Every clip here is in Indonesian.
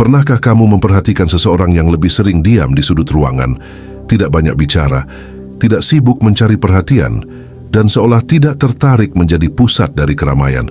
Pernahkah kamu memperhatikan seseorang yang lebih sering diam di sudut ruangan, tidak banyak bicara, tidak sibuk mencari perhatian, dan seolah tidak tertarik menjadi pusat dari keramaian?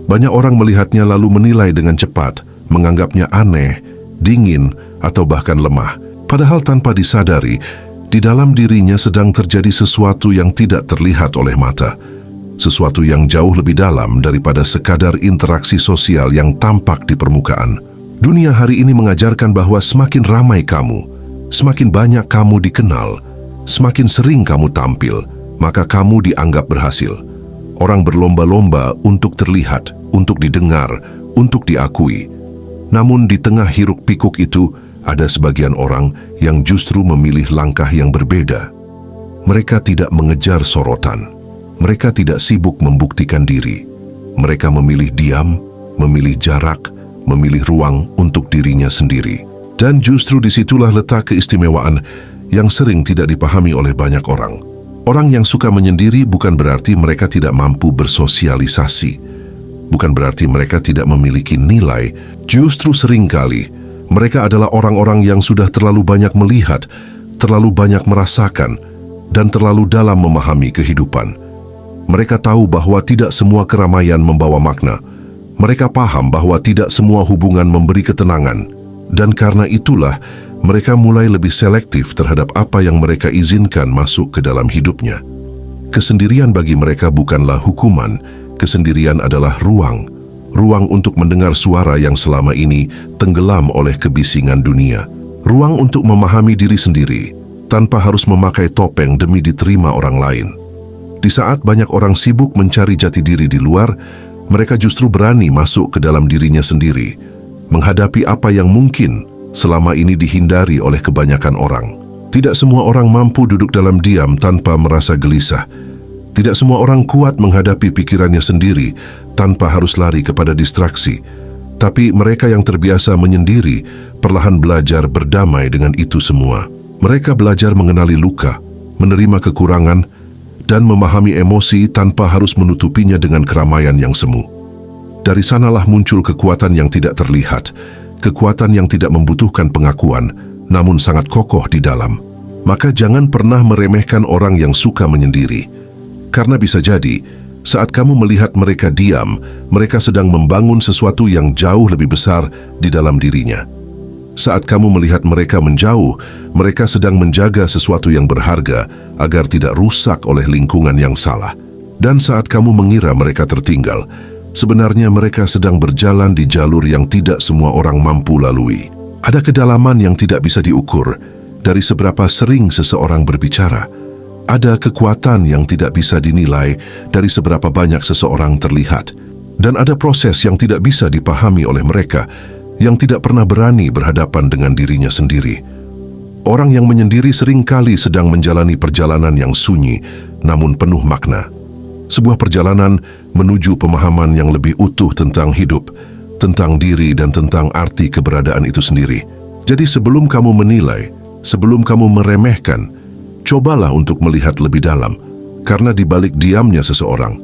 Banyak orang melihatnya lalu menilai dengan cepat, menganggapnya aneh, dingin, atau bahkan lemah. Padahal tanpa disadari, di dalam dirinya sedang terjadi sesuatu yang tidak terlihat oleh mata. Sesuatu yang jauh lebih dalam daripada sekadar interaksi sosial yang tampak di permukaan. Dunia hari ini mengajarkan bahwa semakin ramai kamu, semakin banyak kamu dikenal, semakin sering kamu tampil, maka kamu dianggap berhasil. Orang berlomba-lomba untuk terlihat, untuk didengar, untuk diakui. Namun di tengah hiruk-pikuk itu, ada sebagian orang yang justru memilih langkah yang berbeda. Mereka tidak mengejar sorotan. Mereka tidak sibuk membuktikan diri. Mereka memilih diam, memilih jarak, memilih ruang untuk dirinya sendiri. Dan justru disitulah letak keistimewaan yang sering tidak dipahami oleh banyak orang. Orang yang suka menyendiri bukan berarti mereka tidak mampu bersosialisasi. Bukan berarti mereka tidak memiliki nilai. Justru seringkali mereka adalah orang-orang yang sudah terlalu banyak melihat, terlalu banyak merasakan, dan terlalu dalam memahami kehidupan. Mereka tahu bahwa tidak semua keramaian membawa makna. Mereka paham bahwa tidak semua hubungan memberi ketenangan. Dan karena itulah, mereka mulai lebih selektif terhadap apa yang mereka izinkan masuk ke dalam hidupnya. Kesendirian bagi mereka bukanlah hukuman, kesendirian adalah ruang. Ruang untuk mendengar suara yang selama ini tenggelam oleh kebisingan dunia. Ruang untuk memahami diri sendiri, tanpa harus memakai topeng demi diterima orang lain. Di saat banyak orang sibuk mencari jati diri di luar, mereka justru berani masuk ke dalam dirinya sendiri, menghadapi apa yang mungkin selama ini dihindari oleh kebanyakan orang. Tidak semua orang mampu duduk dalam diam tanpa merasa gelisah. Tidak semua orang kuat menghadapi pikirannya sendiri tanpa harus lari kepada distraksi. Tapi mereka yang terbiasa menyendiri perlahan belajar berdamai dengan itu semua. Mereka belajar mengenali luka, menerima kekurangan, dan memahami emosi tanpa harus menutupinya dengan keramaian yang semu. Dari sanalah muncul kekuatan yang tidak terlihat, kekuatan yang tidak membutuhkan pengakuan, namun sangat kokoh di dalam. Maka jangan pernah meremehkan orang yang suka menyendiri. Karena bisa jadi, saat kamu melihat mereka diam, mereka sedang membangun sesuatu yang jauh lebih besar di dalam dirinya. Saat kamu melihat mereka menjauh, mereka sedang menjaga sesuatu yang berharga agar tidak rusak oleh lingkungan yang salah. Dan saat kamu mengira mereka tertinggal, sebenarnya mereka sedang berjalan di jalur yang tidak semua orang mampu lalui. Ada kedalaman yang tidak bisa diukur dari seberapa sering seseorang berbicara. Ada kekuatan yang tidak bisa dinilai dari seberapa banyak seseorang terlihat. Dan ada proses yang tidak bisa dipahami oleh mereka yang tidak pernah berani berhadapan dengan dirinya sendiri. Orang yang menyendiri seringkali sedang menjalani perjalanan yang sunyi namun penuh makna. Sebuah perjalanan menuju pemahaman yang lebih utuh tentang hidup, tentang diri dan tentang arti keberadaan itu sendiri. Jadi sebelum kamu menilai, sebelum kamu meremehkan, cobalah untuk melihat lebih dalam. Karena di balik diamnya seseorang,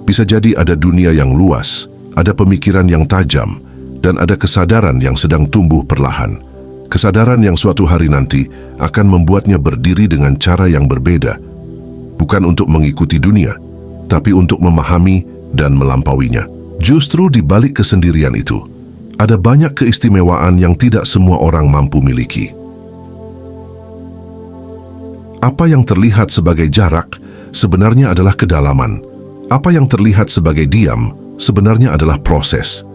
bisa jadi ada dunia yang luas, ada pemikiran yang tajam, dan ada kesadaran yang sedang tumbuh perlahan. Kesadaran yang suatu hari nanti akan membuatnya berdiri dengan cara yang berbeda. Bukan untuk mengikuti dunia, tapi untuk memahami dan melampauinya. Justru di balik kesendirian itu, ada banyak keistimewaan yang tidak semua orang mampu miliki. Apa yang terlihat sebagai jarak sebenarnya adalah kedalaman. Apa yang terlihat sebagai diam sebenarnya adalah proses.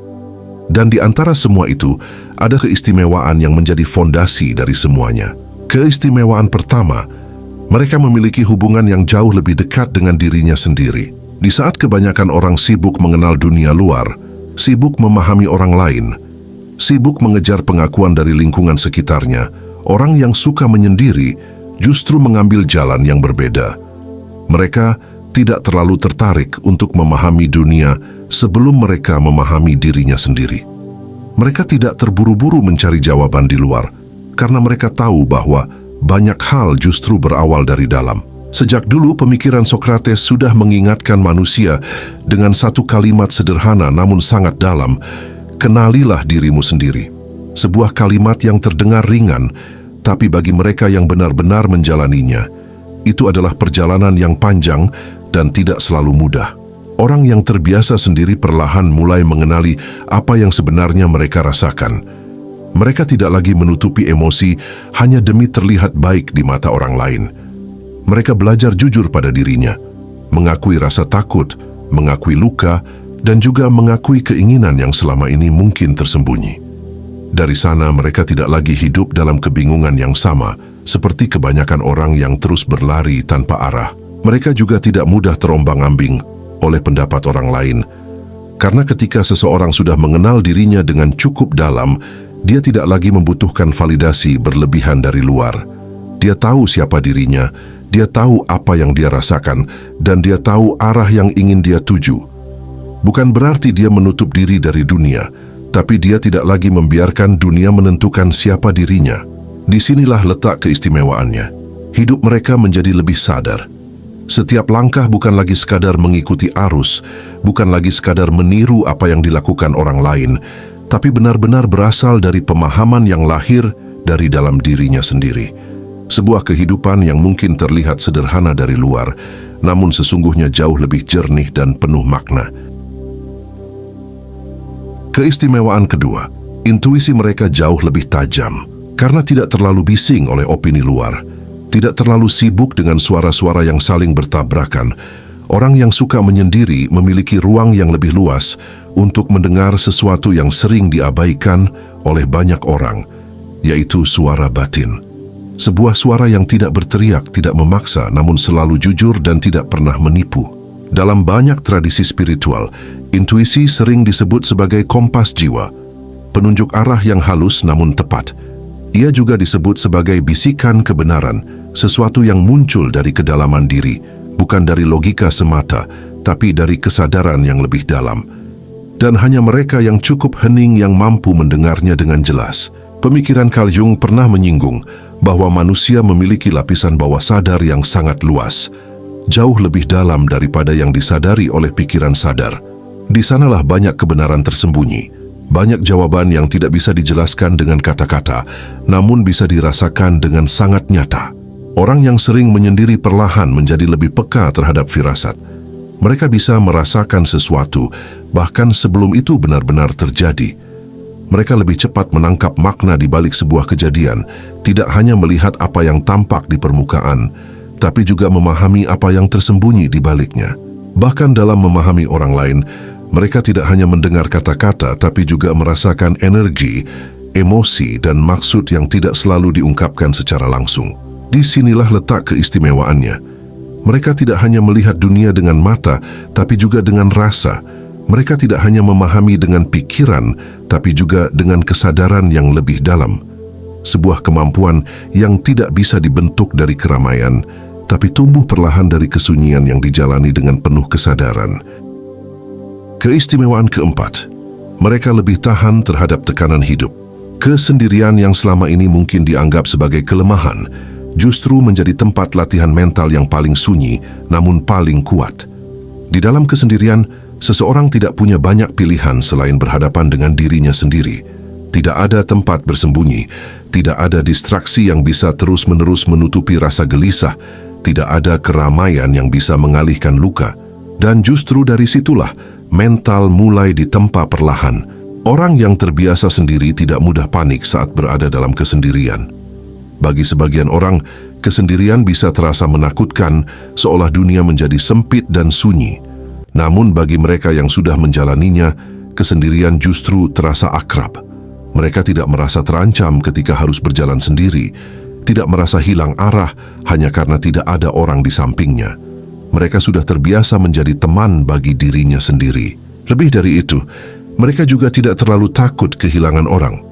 Dan di antara semua itu, ada keistimewaan yang menjadi fondasi dari semuanya. Keistimewaan pertama, mereka memiliki hubungan yang jauh lebih dekat dengan dirinya sendiri. Di saat kebanyakan orang sibuk mengenal dunia luar, sibuk memahami orang lain, sibuk mengejar pengakuan dari lingkungan sekitarnya, orang yang suka menyendiri justru mengambil jalan yang berbeda. Mereka tidak terlalu tertarik untuk memahami dunia sebelum mereka memahami dirinya sendiri. Mereka tidak terburu-buru mencari jawaban di luar, karena mereka tahu bahwa banyak hal justru berawal dari dalam. Sejak dulu pemikiran Sokrates sudah mengingatkan manusia dengan satu kalimat sederhana namun sangat dalam, kenalilah dirimu sendiri. Sebuah kalimat yang terdengar ringan, tapi bagi mereka yang benar-benar menjalaninya, itu adalah perjalanan yang panjang dan tidak selalu mudah. Orang yang terbiasa sendiri perlahan mulai mengenali apa yang sebenarnya mereka rasakan. Mereka tidak lagi menutupi emosi hanya demi terlihat baik di mata orang lain. Mereka belajar jujur pada dirinya, mengakui rasa takut, mengakui luka, dan juga mengakui keinginan yang selama ini mungkin tersembunyi. Dari sana mereka tidak lagi hidup dalam kebingungan yang sama, seperti kebanyakan orang yang terus berlari tanpa arah. Mereka juga tidak mudah terombang-ambing oleh pendapat orang lain, karena ketika seseorang sudah mengenal dirinya dengan cukup dalam, dia tidak lagi membutuhkan validasi berlebihan dari luar. Dia tahu siapa dirinya, dia tahu apa yang dia rasakan, dan dia tahu arah yang ingin dia tuju. Bukan berarti dia menutup diri dari dunia, tapi dia tidak lagi membiarkan dunia menentukan siapa dirinya. Disinilah letak keistimewaannya. Hidup mereka menjadi lebih sadar. Setiap langkah bukan lagi sekadar mengikuti arus, bukan lagi sekadar meniru apa yang dilakukan orang lain, tapi benar-benar berasal dari pemahaman yang lahir dari dalam dirinya sendiri. Sebuah kehidupan yang mungkin terlihat sederhana dari luar, namun sesungguhnya jauh lebih jernih dan penuh makna. Keistimewaan kedua, intuisi mereka jauh lebih tajam, karena tidak terlalu bising oleh opini luar. Tidak terlalu sibuk dengan suara-suara yang saling bertabrakan. Orang yang suka menyendiri memiliki ruang yang lebih luas untuk mendengar sesuatu yang sering diabaikan oleh banyak orang, yaitu suara batin. Sebuah suara yang tidak berteriak, tidak memaksa, namun selalu jujur dan tidak pernah menipu. Dalam banyak tradisi spiritual, intuisi sering disebut sebagai kompas jiwa, penunjuk arah yang halus namun tepat. Ia juga disebut sebagai bisikan kebenaran, sesuatu yang muncul dari kedalaman diri, bukan dari logika semata, tapi dari kesadaran yang lebih dalam. Dan hanya mereka yang cukup hening yang mampu mendengarnya dengan jelas. Pemikiran Carl Jung pernah menyinggung bahwa manusia memiliki lapisan bawah sadar yang sangat luas, jauh lebih dalam daripada yang disadari oleh pikiran sadar. Di sanalah banyak kebenaran tersembunyi. Banyak jawaban yang tidak bisa dijelaskan dengan kata-kata, namun bisa dirasakan dengan sangat nyata. Orang yang sering menyendiri perlahan menjadi lebih peka terhadap firasat. Mereka bisa merasakan sesuatu, bahkan sebelum itu benar-benar terjadi. Mereka lebih cepat menangkap makna di balik sebuah kejadian, tidak hanya melihat apa yang tampak di permukaan, tapi juga memahami apa yang tersembunyi di baliknya. Bahkan dalam memahami orang lain, mereka tidak hanya mendengar kata-kata, tapi juga merasakan energi, emosi, dan maksud yang tidak selalu diungkapkan secara langsung. Disinilah letak keistimewaannya. Mereka tidak hanya melihat dunia dengan mata, tapi juga dengan rasa. Mereka tidak hanya memahami dengan pikiran, tapi juga dengan kesadaran yang lebih dalam. Sebuah kemampuan yang tidak bisa dibentuk dari keramaian, tapi tumbuh perlahan dari kesunyian yang dijalani dengan penuh kesadaran. Keistimewaan keempat, mereka lebih tahan terhadap tekanan hidup. Kesendirian yang selama ini mungkin dianggap sebagai kelemahan, justru menjadi tempat latihan mental yang paling sunyi, namun paling kuat. Di dalam kesendirian, seseorang tidak punya banyak pilihan selain berhadapan dengan dirinya sendiri. Tidak ada tempat bersembunyi, tidak ada distraksi yang bisa terus-menerus menutupi rasa gelisah, tidak ada keramaian yang bisa mengalihkan luka. Dan justru dari situlah, mental mulai ditempa perlahan. Orang yang terbiasa sendiri tidak mudah panik saat berada dalam kesendirian. Bagi sebagian orang, kesendirian bisa terasa menakutkan, seolah dunia menjadi sempit dan sunyi. Namun bagi mereka yang sudah menjalaninya, kesendirian justru terasa akrab. Mereka tidak merasa terancam ketika harus berjalan sendiri, tidak merasa hilang arah hanya karena tidak ada orang di sampingnya. Mereka sudah terbiasa menjadi teman bagi dirinya sendiri. Lebih dari itu, mereka juga tidak terlalu takut kehilangan orang.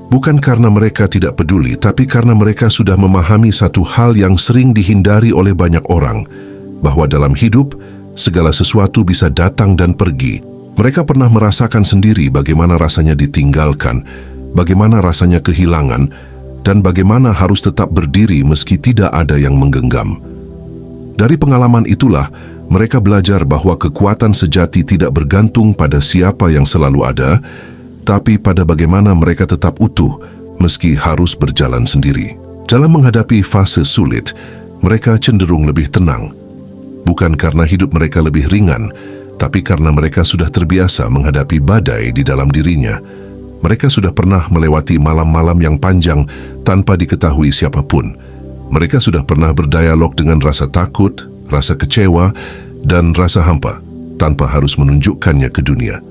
Bukan karena mereka tidak peduli, tapi karena mereka sudah memahami satu hal yang sering dihindari oleh banyak orang, bahwa dalam hidup, segala sesuatu bisa datang dan pergi. Mereka pernah merasakan sendiri bagaimana rasanya ditinggalkan, bagaimana rasanya kehilangan, dan bagaimana harus tetap berdiri meski tidak ada yang menggenggam. Dari pengalaman itulah, mereka belajar bahwa kekuatan sejati tidak bergantung pada siapa yang selalu ada, tapi pada bagaimana mereka tetap utuh meski harus berjalan sendiri. Dalam menghadapi fase sulit, mereka cenderung lebih tenang. Bukan karena hidup mereka lebih ringan, tapi karena mereka sudah terbiasa menghadapi badai di dalam dirinya. Mereka sudah pernah melewati malam-malam yang panjang tanpa diketahui siapapun. Mereka sudah pernah berdialog dengan rasa takut, rasa kecewa, dan rasa hampa tanpa harus menunjukkannya ke dunia.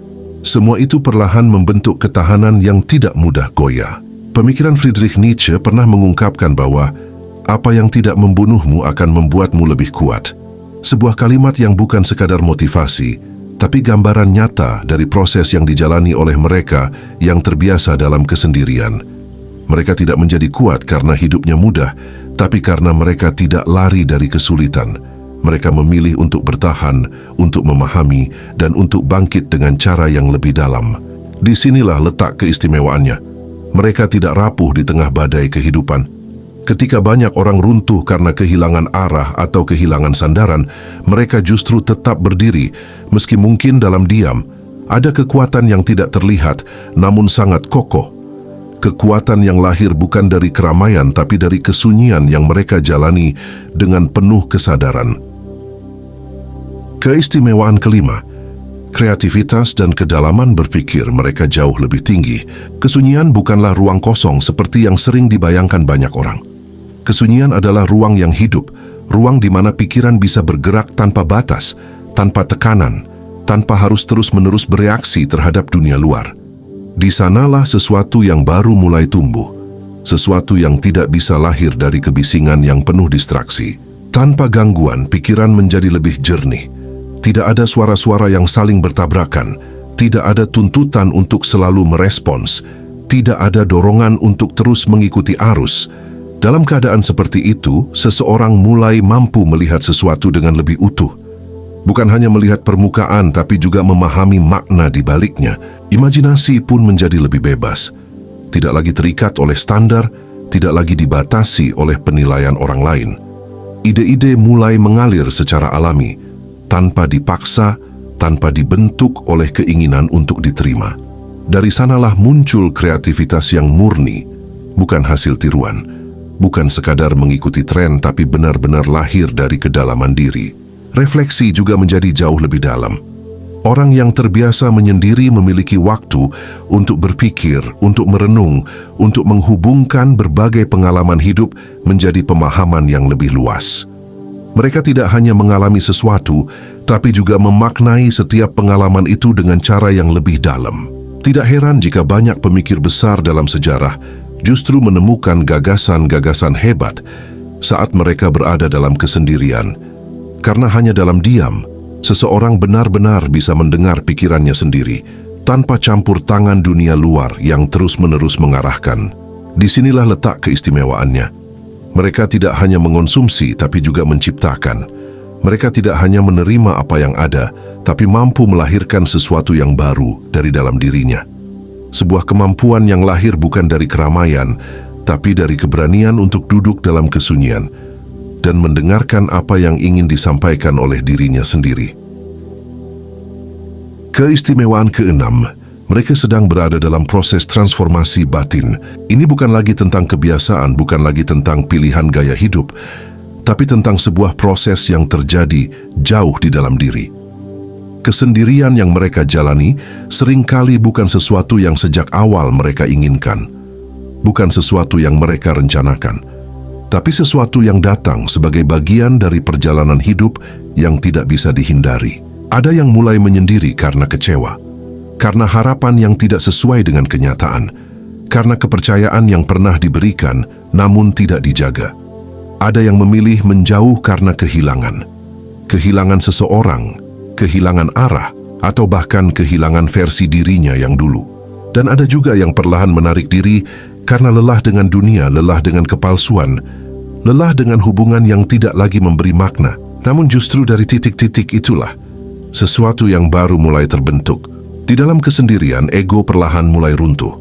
Semua itu perlahan membentuk ketahanan yang tidak mudah goyah. Pemikiran Friedrich Nietzsche pernah mengungkapkan bahwa apa yang tidak membunuhmu akan membuatmu lebih kuat. Sebuah kalimat yang bukan sekadar motivasi, tapi gambaran nyata dari proses yang dijalani oleh mereka yang terbiasa dalam kesendirian. Mereka tidak menjadi kuat karena hidupnya mudah, tapi karena mereka tidak lari dari kesulitan. Mereka memilih untuk bertahan, untuk memahami, dan untuk bangkit dengan cara yang lebih dalam. Disinilah letak keistimewaannya. Mereka tidak rapuh di tengah badai kehidupan. Ketika banyak orang runtuh karena kehilangan arah atau kehilangan sandaran, mereka justru tetap berdiri, meski mungkin dalam diam. Ada kekuatan yang tidak terlihat, namun sangat kokoh. Kekuatan yang lahir bukan dari keramaian, tapi dari kesunyian yang mereka jalani dengan penuh kesadaran. Keistimewaan kelima, kreativitas dan kedalaman berpikir mereka jauh lebih tinggi. Kesunyian bukanlah ruang kosong seperti yang sering dibayangkan banyak orang. Kesunyian adalah ruang yang hidup, ruang di mana pikiran bisa bergerak tanpa batas, tanpa tekanan, tanpa harus terus-menerus bereaksi terhadap dunia luar. Di sanalah sesuatu yang baru mulai tumbuh, sesuatu yang tidak bisa lahir dari kebisingan yang penuh distraksi. Tanpa gangguan, pikiran menjadi lebih jernih. Tidak ada suara-suara yang saling bertabrakan, tidak ada tuntutan untuk selalu merespons, tidak ada dorongan untuk terus mengikuti arus. Dalam keadaan seperti itu, seseorang mulai mampu melihat sesuatu dengan lebih utuh. Bukan hanya melihat permukaan, tapi juga memahami makna di baliknya. Imajinasi pun menjadi lebih bebas. Tidak lagi terikat oleh standar, tidak lagi dibatasi oleh penilaian orang lain. Ide-ide mulai mengalir secara alami, tanpa dipaksa, tanpa dibentuk oleh keinginan untuk diterima. Dari sanalah muncul kreativitas yang murni, bukan hasil tiruan. Bukan sekadar mengikuti tren, tapi benar-benar lahir dari kedalaman diri. Refleksi juga menjadi jauh lebih dalam. Orang yang terbiasa menyendiri memiliki waktu untuk berpikir, untuk merenung, untuk menghubungkan berbagai pengalaman hidup menjadi pemahaman yang lebih luas. Mereka tidak hanya mengalami sesuatu, tapi juga memaknai setiap pengalaman itu dengan cara yang lebih dalam. Tidak heran jika banyak pemikir besar dalam sejarah justru menemukan gagasan-gagasan hebat saat mereka berada dalam kesendirian. Karena hanya dalam diam, seseorang benar-benar bisa mendengar pikirannya sendiri, tanpa campur tangan dunia luar yang terus-menerus mengarahkan. Disinilah letak keistimewaannya. Mereka tidak hanya mengonsumsi, tapi juga menciptakan. Mereka tidak hanya menerima apa yang ada, tapi mampu melahirkan sesuatu yang baru dari dalam dirinya. Sebuah kemampuan yang lahir bukan dari keramaian, tapi dari keberanian untuk duduk dalam kesunyian dan mendengarkan apa yang ingin disampaikan oleh dirinya sendiri. Keistimewaan keenam, mereka sedang berada dalam proses transformasi batin. Ini bukan lagi tentang kebiasaan, bukan lagi tentang pilihan gaya hidup, tapi tentang sebuah proses yang terjadi jauh di dalam diri. Kesendirian yang mereka jalani seringkali bukan sesuatu yang sejak awal mereka inginkan, bukan sesuatu yang mereka rencanakan, tapi sesuatu yang datang sebagai bagian dari perjalanan hidup yang tidak bisa dihindari. Ada yang mulai menyendiri karena kecewa, karena harapan yang tidak sesuai dengan kenyataan, karena kepercayaan yang pernah diberikan namun tidak dijaga. Ada yang memilih menjauh karena kehilangan seseorang, kehilangan arah, atau bahkan kehilangan versi dirinya yang dulu. Dan ada juga yang perlahan menarik diri karena lelah dengan dunia, lelah dengan kepalsuan, lelah dengan hubungan yang tidak lagi memberi makna. Namun justru dari titik-titik itulah, sesuatu yang baru mulai terbentuk. Di dalam kesendirian, ego perlahan mulai runtuh.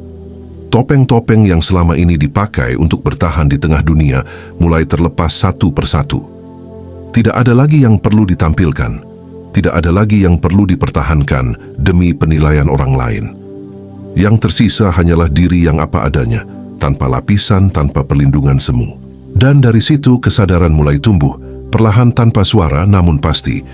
Topeng-topeng yang selama ini dipakai untuk bertahan di tengah dunia mulai terlepas satu persatu. Tidak ada lagi yang perlu ditampilkan. Tidak ada lagi yang perlu dipertahankan demi penilaian orang lain. Yang tersisa hanyalah diri yang apa adanya, tanpa lapisan, tanpa perlindungan semu. Dan dari situ kesadaran mulai tumbuh, perlahan tanpa suara namun pasti.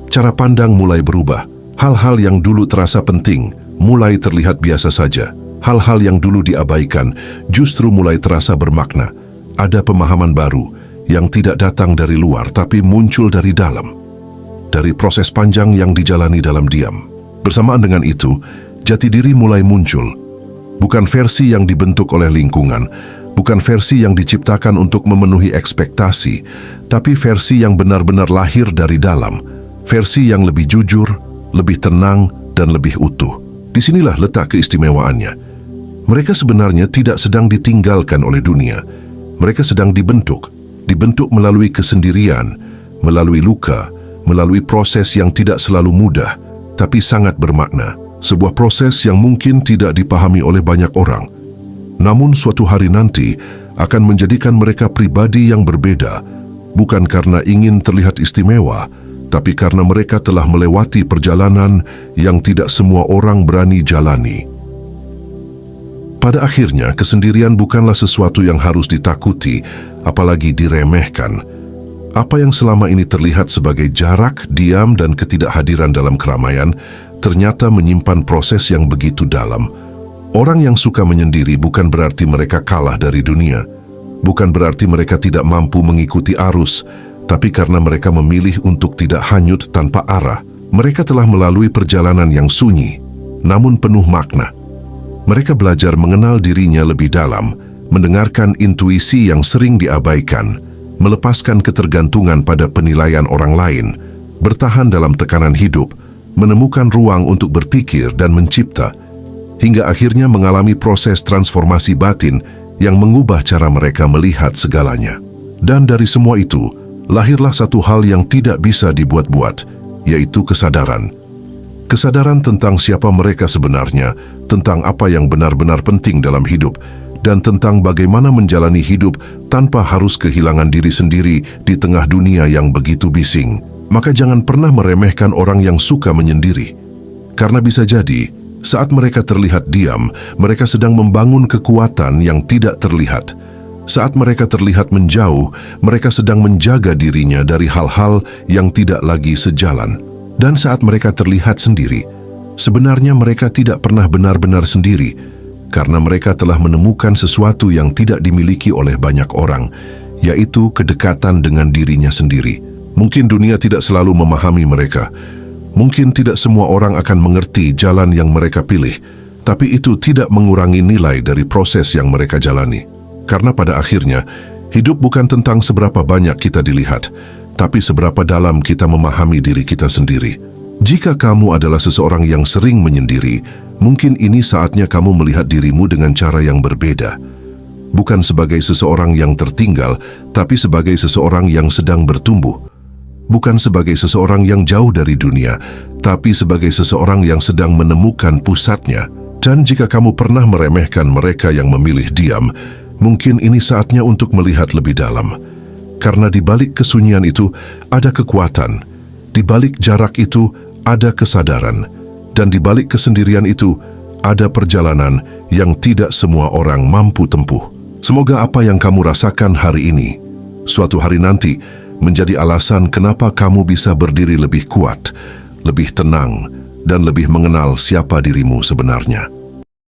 Cara pandang mulai berubah. Hal-hal yang dulu terasa penting, mulai terlihat biasa saja. Hal-hal yang dulu diabaikan, justru mulai terasa bermakna. Ada pemahaman baru, yang tidak datang dari luar tapi muncul dari dalam. Dari proses panjang yang dijalani dalam diam. Bersamaan dengan itu, jati diri mulai muncul. Bukan versi yang dibentuk oleh lingkungan, bukan versi yang diciptakan untuk memenuhi ekspektasi, tapi versi yang benar-benar lahir dari dalam. Versi yang lebih jujur, lebih tenang, dan lebih utuh. Disinilah letak keistimewaannya. Mereka sebenarnya tidak sedang ditinggalkan oleh dunia. Mereka sedang dibentuk melalui kesendirian, melalui luka, melalui proses yang tidak selalu mudah, tapi sangat bermakna. Sebuah proses yang mungkin tidak dipahami oleh banyak orang, namun suatu hari nanti akan menjadikan mereka pribadi yang berbeda, bukan karena ingin terlihat istimewa, tapi karena mereka telah melewati perjalanan yang tidak semua orang berani jalani. Pada akhirnya, kesendirian bukanlah sesuatu yang harus ditakuti, apalagi diremehkan. Apa yang selama ini terlihat sebagai jarak, diam, dan ketidakhadiran dalam keramaian, ternyata menyimpan proses yang begitu dalam. Orang yang suka menyendiri bukan berarti mereka kalah dari dunia. Bukan berarti mereka tidak mampu mengikuti arus, tapi karena mereka memilih untuk tidak hanyut tanpa arah. Mereka telah melalui perjalanan yang sunyi, namun penuh makna. Mereka belajar mengenal dirinya lebih dalam, mendengarkan intuisi yang sering diabaikan, melepaskan ketergantungan pada penilaian orang lain, bertahan dalam tekanan hidup, menemukan ruang untuk berpikir dan mencipta, hingga akhirnya mengalami proses transformasi batin yang mengubah cara mereka melihat segalanya. Dan dari semua itu, lahirlah satu hal yang tidak bisa dibuat-buat, yaitu kesadaran. Kesadaran tentang siapa mereka sebenarnya, tentang apa yang benar-benar penting dalam hidup, dan tentang bagaimana menjalani hidup tanpa harus kehilangan diri sendiri di tengah dunia yang begitu bising. Maka jangan pernah meremehkan orang yang suka menyendiri. Karena bisa jadi, saat mereka terlihat diam, mereka sedang membangun kekuatan yang tidak terlihat. Saat mereka terlihat menjauh, mereka sedang menjaga dirinya dari hal-hal yang tidak lagi sejalan. Dan saat mereka terlihat sendiri, sebenarnya mereka tidak pernah benar-benar sendiri, karena mereka telah menemukan sesuatu yang tidak dimiliki oleh banyak orang, yaitu kedekatan dengan dirinya sendiri. Mungkin dunia tidak selalu memahami mereka. Mungkin tidak semua orang akan mengerti jalan yang mereka pilih, tapi itu tidak mengurangi nilai dari proses yang mereka jalani. Karena pada akhirnya, hidup bukan tentang seberapa banyak kita dilihat, tapi seberapa dalam kita memahami diri kita sendiri. Jika kamu adalah seseorang yang sering menyendiri, mungkin ini saatnya kamu melihat dirimu dengan cara yang berbeda. Bukan sebagai seseorang yang tertinggal, tapi sebagai seseorang yang sedang bertumbuh. Bukan sebagai seseorang yang jauh dari dunia, tapi sebagai seseorang yang sedang menemukan pusatnya. Dan jika kamu pernah meremehkan mereka yang memilih diam, mungkin ini saatnya untuk melihat lebih dalam. Karena di balik kesunyian itu ada kekuatan, di balik jarak itu ada kesadaran, dan di balik kesendirian itu ada perjalanan yang tidak semua orang mampu tempuh. Semoga apa yang kamu rasakan hari ini, suatu hari nanti, menjadi alasan kenapa kamu bisa berdiri lebih kuat, lebih tenang, dan lebih mengenal siapa dirimu sebenarnya.